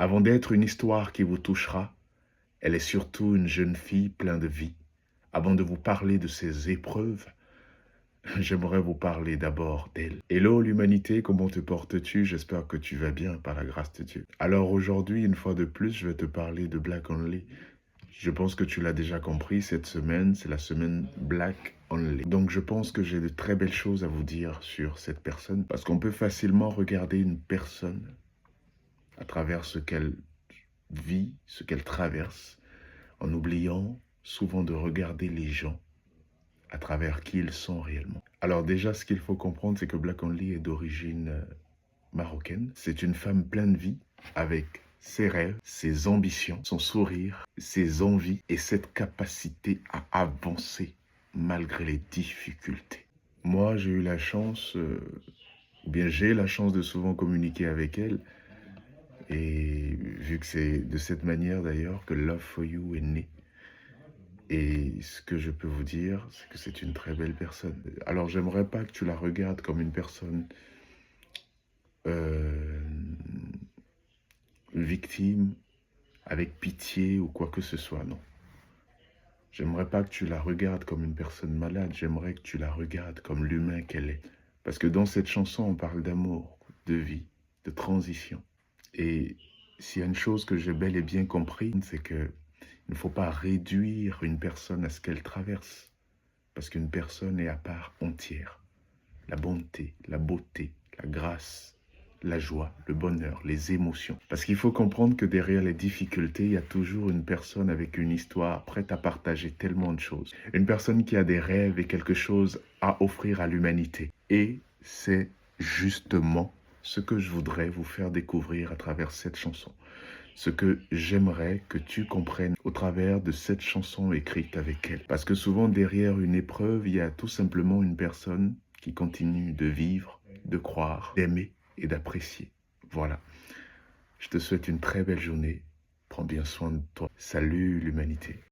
Avant d'être une histoire qui vous touchera, elle est surtout une jeune fille pleine de vie. Avant de vous parler de ses épreuves, j'aimerais vous parler d'abord d'elle. Hello l'humanité, comment te portes-tu? J'espère que tu vas bien par la grâce de Dieu. Alors aujourd'hui, une fois de plus, je vais te parler de Black Only. Je pense que tu l'as déjà compris, cette semaine, c'est la semaine Black Only. Donc je pense que j'ai de très belles choses à vous dire sur cette personne, parce qu'on peut facilement regarder une personne à travers ce qu'elle vit, ce qu'elle traverse, en oubliant souvent de regarder les gens à travers qui ils sont réellement. Alors déjà, ce qu'il faut comprendre, c'est que Black Only est d'origine marocaine. C'est une femme pleine de vie, avec ses rêves, ses ambitions, son sourire, ses envies et cette capacité à avancer malgré les difficultés. Moi, j'ai eu la chance, ou bien j'ai la chance de souvent communiquer avec elle. Et vu que c'est de cette manière d'ailleurs que Love for You est né. Et ce que je peux vous dire, c'est que c'est une très belle personne. Alors j'aimerais pas que tu la regardes comme une personne euh, victime, avec pitié ou quoi que ce soit, non. J'aimerais pas que tu la regardes comme une personne malade, j'aimerais que tu la regardes comme l'humain qu'elle est. Parce que dans cette chanson, on parle d'amour, de vie, de transition. Et s'il y a une chose que j'ai bel et bien compris, c'est que il ne faut pas réduire une personne à ce qu'elle traverse. Parce qu'une personne est à part entière. La bonté, la beauté, la grâce, la joie, le bonheur, les émotions. Parce qu'il faut comprendre que derrière les difficultés, il y a toujours une personne avec une histoire prête à partager tellement de choses. Une personne qui a des rêves et quelque chose à offrir à l'humanité. Et c'est justement ce que je voudrais vous faire découvrir à travers cette chanson. Ce que j'aimerais que tu comprennes au travers de cette chanson écrite avec elle. Parce que souvent derrière une épreuve, il y a tout simplement une personne qui continue de vivre, de croire, d'aimer et d'apprécier. Voilà. Je te souhaite une très belle journée. Prends bien soin de toi. Salut l'humanité.